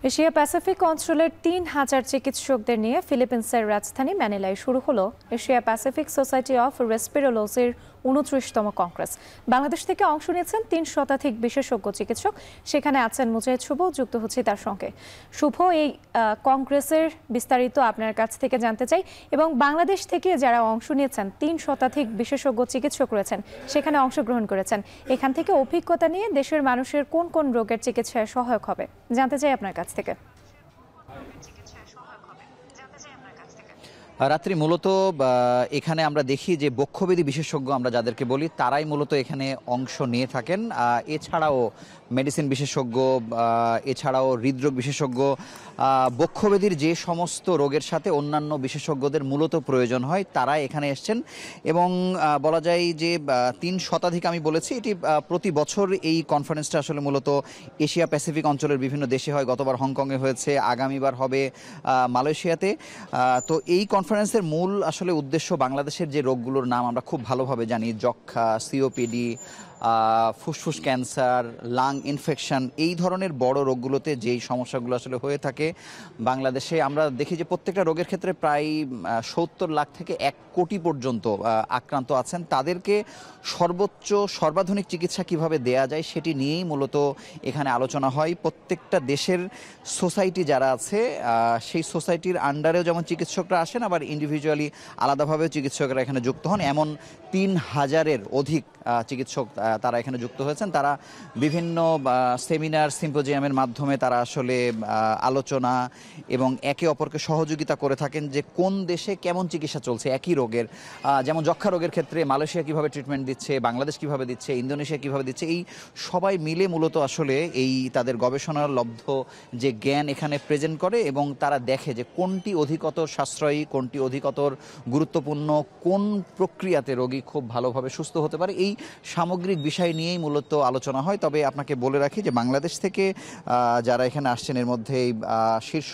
Asia Pacific অঞ্চলের ৩,০০০ চিকিৎসকদের নিয়ে ফিলিপিন্সের রাজধানী ম্যানিলায় শুরু হলো এশিয়া প্যাসিফিক সোসাইটি অফ রেসপিরোলজির ২৯তম কংগ্রেস। বাংলাদেশ থেকে অংশ নিয়েছেন ৩ শতাধিক বিশেষজ্ঞ চিকিৎসক। সেখানে আছেন মুজাহিদ শুভ, যুক্ত হচ্ছে তার সঙ্গে। শুভ, এই কংগ্রেসের বিস্তারিত আপনার কাছ থেকে জানতে চাই, এবং বাংলাদেশ থেকে যারা অংশ নিয়েছেন ৩ শতাধিক বিশেষজ্ঞ চিকিৎসক রয়েছেন, সেখানে অংশগ্রহণ করেছেন, এখান থেকে অভিজ্ঞতা নিয়ে দেশের মানুষের কোন কোন রোগের চিকিৎসায় সহায়ক হবে জানতে চাই আপনার কাছ থেকে। রাত্রি মূলত এখানে আমরা দেখি যে বক্ষব্যাধি বিশেষজ্ঞ আমরা যাদেরকে বলি তারাই মূলত এখানে অংশ নিয়ে থাকেন। এছাড়াও মেডিসিন বিশেষজ্ঞ, এছাড়াও হৃদরোগ বিশেষজ্ঞ, বক্ষব্যাধির যে সমস্ত রোগের সাথে অন্যান্য বিশেষজ্ঞদের মূলত প্রয়োজন হয় তারা এখানে এসছেন। এবং বলা যায় যে ৩ শতাধিক আমি বলেছি, এটি প্রতি বছর এই কনফারেন্সটা আসলে মূলত এশিয়া প্যাসিফিক অঞ্চলের বিভিন্ন দেশে হয়। গতবার হংকংয়ে হয়েছে, আগামীবার হবে মালয়েশিয়াতে। তো এই কনফারেন্সের মূল আসলে উদ্দেশ্য বাংলাদেশের যে রোগগুলোর নাম আমরা খুব ভালোভাবে জানি, যক্ষ্মা, সিওপিডি, ফুসফুস ক্যান্সার, লাং ইনফেকশন, এই ধরনের বড় রোগগুলোতে যেই সমস্যাগুলো আসলে হয়ে থাকে বাংলাদেশে, আমরা দেখি যে প্রত্যেকটা রোগের ক্ষেত্রে প্রায় ৭০ লাখ থেকে ১ কোটি পর্যন্ত আক্রান্ত আছেন। তাদেরকে সর্বাধুনিক চিকিৎসা কিভাবে দেয়া যায় সেটি নিয়েই মূলত এখানে আলোচনা হয়। প্রত্যেকটা দেশের সোসাইটি যারা আছে সেই সোসাইটির আন্ডারেও যেমন চিকিৎসকরা আসেন, আবার ইন্ডিভিজুয়ালি আলাদাভাবেও চিকিৎসকরা এখানে যুক্ত হন। এমন ৩,০০০-এর অধিক চিকিৎসক তারা এখানে যুক্ত হয়েছেন। তারা বিভিন্ন সেমিনার, সিম্পোজিয়ামের মাধ্যমে তারা আসলে আলোচনা এবং একে অপরকে সহযোগিতা করে থাকেন যে কোন দেশে কেমন চিকিৎসা চলছে একই রোগের। যেমন যক্ষ্মা রোগের ক্ষেত্রে মালয়েশিয়া কিভাবে ট্রিটমেন্ট দিচ্ছে, বাংলাদেশ কিভাবে দিচ্ছে, ইন্দোনেশিয়া কিভাবে দিচ্ছে, এই সবাই মিলে মূলত আসলে এই তাদের গবেষণার লব্ধ যে জ্ঞান এখানে প্রেজেন্ট করে, এবং তারা দেখে যে কোনটি অধিকতর সাশ্রয়ী, কোনটি অধিকতর গুরুত্বপূর্ণ, কোন প্রক্রিয়াতে রোগী খুব ভালোভাবে সুস্থ হতে পারে, এই সামগ্রিক বিষয় নিয়েই মূলত আলোচনা হয়। তবে আপনাকে বলে রাখি যে বাংলাদেশ থেকে যারা এখানে আসছেন এর মধ্যে শীর্ষ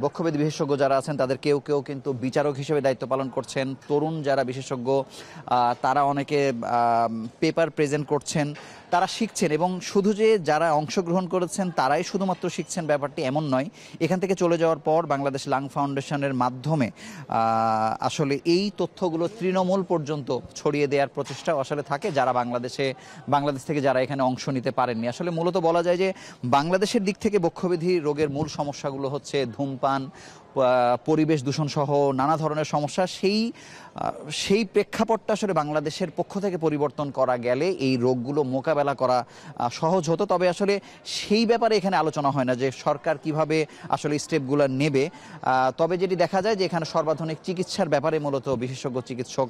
বক্ষব্যাধি বিশেষজ্ঞ যারা আছেন তাদের কেউ কেউ কিন্তু বিচারক হিসেবে দায়িত্ব পালন করছেন। তরুণ যারা বিশেষজ্ঞ তারা অনেকে পেপার প্রেজেন্ট করছেন, তারা শিখছেন। এবং শুধু যে যারা অংশগ্রহণ করেছেন তারাই শুধুমাত্র শিখছেন ব্যাপারটি এমন নয়। এখান থেকে চলে যাওয়ার পর বাংলাদেশ লাং ফাউন্ডেশনের মাধ্যমে আসলে এই তথ্যগুলো তৃণমূল পর্যন্ত ছড়িয়ে দেওয়ার প্রচেষ্টাও আসলে থাকে যারা বাংলাদেশ থেকে যারা এখানে অংশ নিতে পারেননি। আসলে মূলত বলা যায় যে বাংলাদেশের দিক থেকে বক্ষব্যাধি রোগের মূল সমস্যাগুলো হচ্ছে ধূমপান, পরিবেশ দূষণ সহ নানা ধরনের সমস্যা। সেই প্রেক্ষাপটটা আসলে বাংলাদেশের পক্ষ থেকে পরিবর্তন করা গেলে এই রোগগুলো মোকাবেলা করা সহজ হতো। তবে আসলে সেই ব্যাপারে এখানে আলোচনা হয় না যে সরকার কিভাবে আসলে স্টেপগুলো নেবে। তবে যেটি দেখা যায় যে এখানে সর্বাধুনিক চিকিৎসার ব্যাপারে মূলত বিশেষজ্ঞ চিকিৎসক,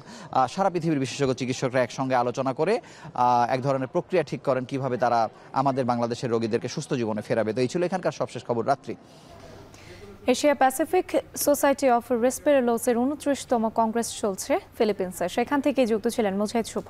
সারা পৃথিবীর বিশেষজ্ঞ চিকিৎসকরা একসঙ্গে আলোচনা করে এক ধরনের প্রক্রিয়া ঠিক করেন কিভাবে তারা আমাদের বাংলাদেশের রোগীদেরকে সুস্থ জীবনে ফেরাবে। তো এই ছিল এখানকার সবশেষ খবর রাত্রি। এশিয়া প্যাসিফিক সোসাইটি অফ রেসপিরোলজির ২৯তম কংগ্রেস চলছে ফিলিপিন্সে, সেখান থেকে যুক্ত ছিলেন মুজাহিদ শুভ।